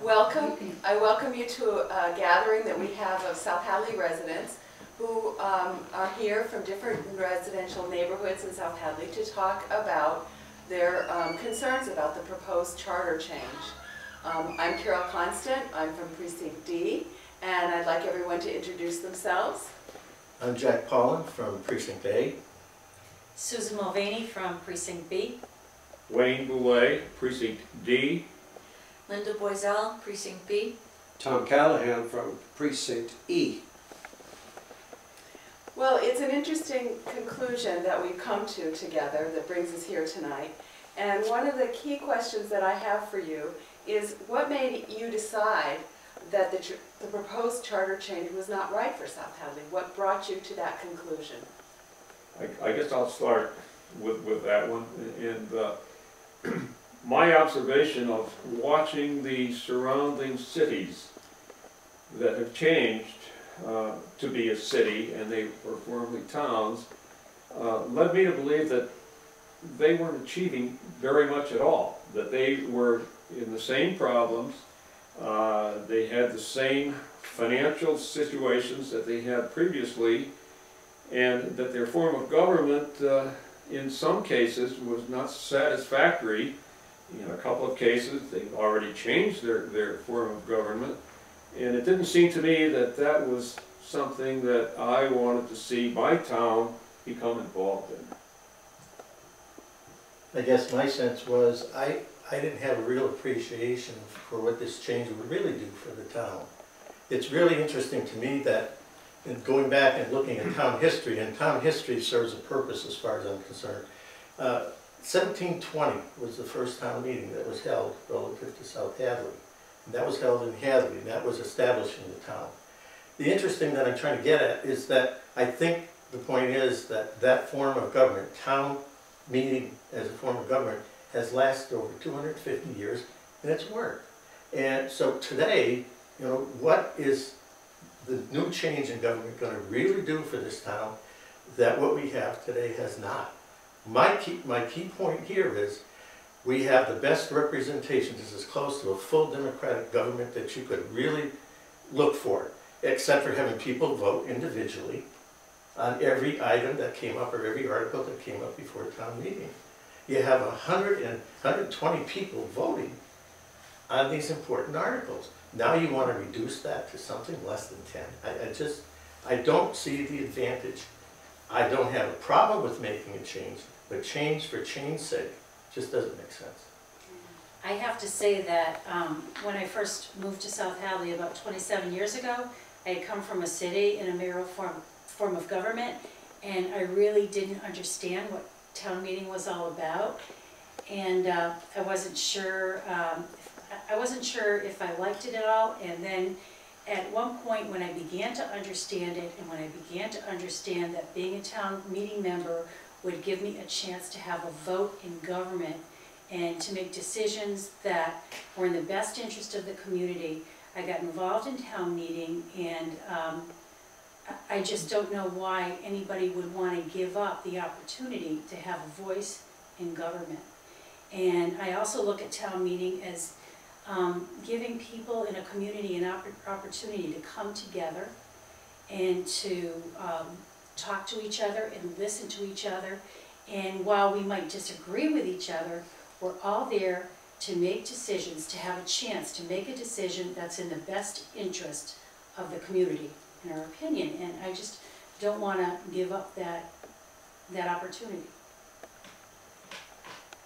Welcome. I welcome you to a gathering that we have of South Hadley residents who are here from different residential neighborhoods in South Hadley to talk about their concerns about the proposed charter change. I'm Carol Constant. I'm from Precinct D, and I'd like everyone to introduce themselves. I'm Jack Paulin from Precinct A. Susan Mulvaney from Precinct B. Wayne Boulay, Precinct D. Linda Boiselle, Precinct B. Tom Callahan from Precinct E. Well, it's an interesting conclusion that we've come to together that brings us here tonight. And one of the key questions that I have for you is, what made you decide that the proposed charter change was not right for South Hadley? What brought you to that conclusion? I guess I'll start with that one. And my observation of watching the surrounding cities that have changed to be a city, and they were formerly towns, led me to believe that they weren't achieving very much at all, that they were in the same problems, they had the same financial situations that they had previously, and that their form of government in some cases was not satisfactory. In a couple of cases they've already changed their form of government, and it didn't seem to me that that was something that I wanted to see my town become involved in. I guess my sense was I didn't have a real appreciation for what this change would really do for the town. It's really interesting to me that in going back and looking at town history, and town history serves a purpose as far as I'm concerned. 1720 was the first town meeting that was held relative to South Hadley. And that was held in Hadley, and that was establishing the town. The interesting that I'm trying to get at is that I think the point is that that form of government, town meeting as a form of government, has lasted over 250 years, and it's worked. And so today, you know, what is the new change in government going to really do for this town that what we have today has not? My key point here is we have the best representation. This is close to a full democratic government that you could really look for, except for having people vote individually on every item that came up or every article that came up before a town meeting. You have 120 people voting on these important articles. Now you want to reduce that to something less than 10. I don't see the advantage. I don't have a problem with making a change, but change for change's sake just doesn't make sense. I have to say that when I first moved to South Hadley about 27 years ago, I had come from a city in a mayoral form of government, and I really didn't understand what town meeting was all about, and I wasn't sure if I liked it at all. And then at one point when I began to understand it, and when I began to understand that being a town meeting member would give me a chance to have a vote in government and to make decisions that were in the best interest of the community, I got involved in town meeting, and I just don't know why anybody would want to give up the opportunity to have a voice in government. And I also look at town meeting as giving people in a community an opportunity to come together and to talk to each other and listen to each other. And while we might disagree with each other, we're all there to make decisions, to have a chance to make a decision that's in the best interest of the community, in our opinion. And I just don't want to give up that opportunity.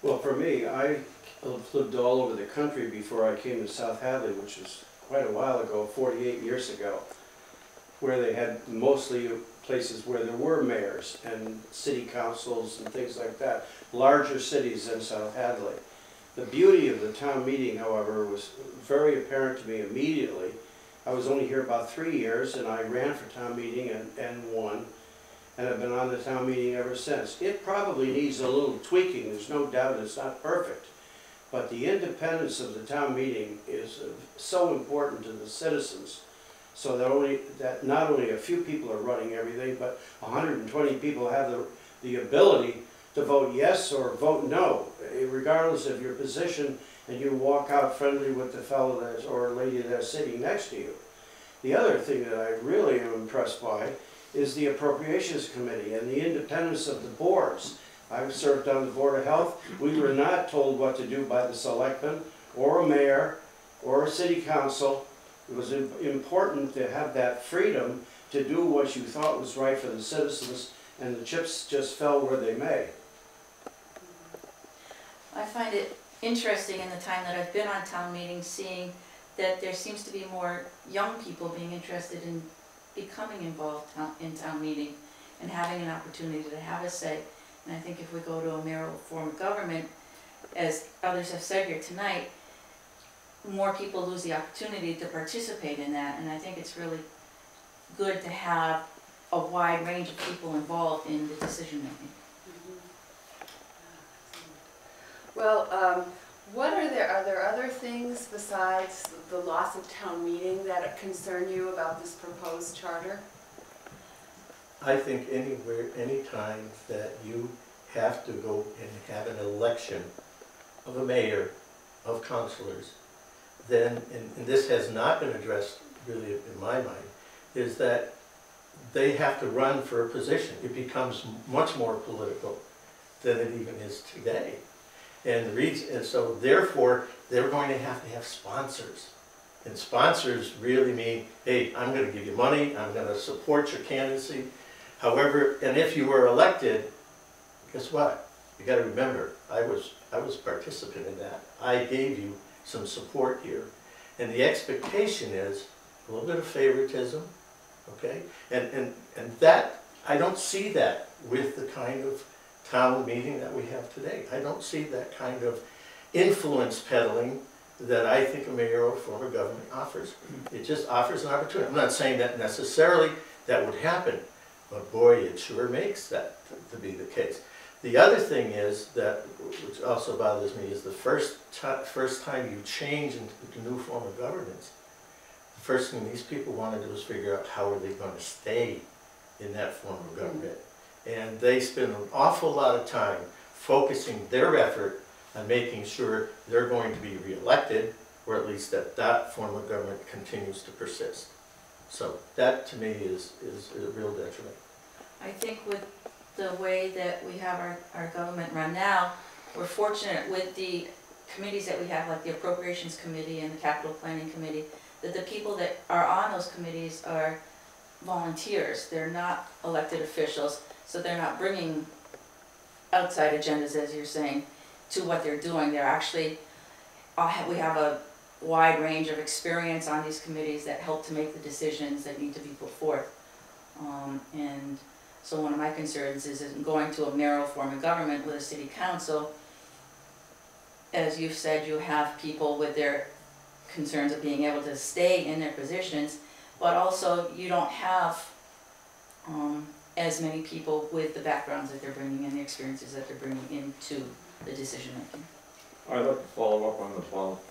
Well, for me, I lived all over the country before I came to South Hadley, which was quite a while ago, 48 years ago, where they had mostly places where there were mayors and city councils and things like that, larger cities than South Hadley. The beauty of the town meeting, however, was very apparent to me immediately. I was only here about 3 years, and I ran for town meeting and won, and I've been on the town meeting ever since. It probably needs a little tweaking, there's no doubt it's not perfect, but the independence of the town meeting is so important to the citizens, so that not only a few people are running everything, but 120 people have the ability to vote yes or vote no, regardless of your position and you walk out friendly with the fellow that's, or lady that's sitting next to you. The other thing that I really am impressed by is the Appropriations Committee and the independence of the boards. I've served on the Board of Health. We were not told what to do by the selectmen, or a mayor, or a city council. It was important to have that freedom to do what you thought was right for the citizens, and the chips just fell where they may. I find it interesting in the time that I've been on town meetings, seeing that there seems to be more young people being interested in becoming involved in town meeting and having an opportunity to have a say. And I think if we go to a mayoral form of government, as others have said here tonight, more people lose the opportunity to participate in that. And I think it's really good to have a wide range of people involved in the decision making. Well, are there other things besides the loss of town meeting that concern you about this proposed charter? I think anywhere, anytime that you have to go and have an election of a mayor, of councilors, then, and this has not been addressed really in my mind, is that they have to run for a position. It becomes much more political than it even is today. And the reason, and so therefore, they're going to have sponsors. And sponsors really mean, hey, I'm going to give you money, I'm going to support your candidacy. However, and if you were elected, guess what? You got to remember, I was participant in that. I gave you some support here. And the expectation is a little bit of favoritism, okay? And that, I don't see that with the kind of town meeting that we have today. I don't see that kind of influence peddling that I think a mayoral form of government offers. It just offers an opportunity. I'm not saying that necessarily that would happen, but boy, it sure makes that to be the case. The other thing is that, which also bothers me, is the first time you change into the new form of governance, the first thing these people want to do is figure out how are they going to stay in that form of government. And they spend an awful lot of time focusing their effort on making sure they're going to be reelected, or at least that that form of government continues to persist. So that to me is a real detriment. I think with the way that we have our government run now, we're fortunate with the committees that we have, like the Appropriations Committee and the Capital Planning Committee, that the people that are on those committees are volunteers. They're not elected officials, so they're not bringing outside agendas, as you're saying, to what they're doing. They're actually, we have a wide range of experience on these committees that help to make the decisions that need to be put forth. And so one of my concerns is in going to a mayoral form of government with a city council, as you've said, you have people with their concerns of being able to stay in their positions, but also you don't have as many people with the backgrounds that they're bringing in, the experiences that they're bringing into the decision making. I'd like to follow up on the volunteer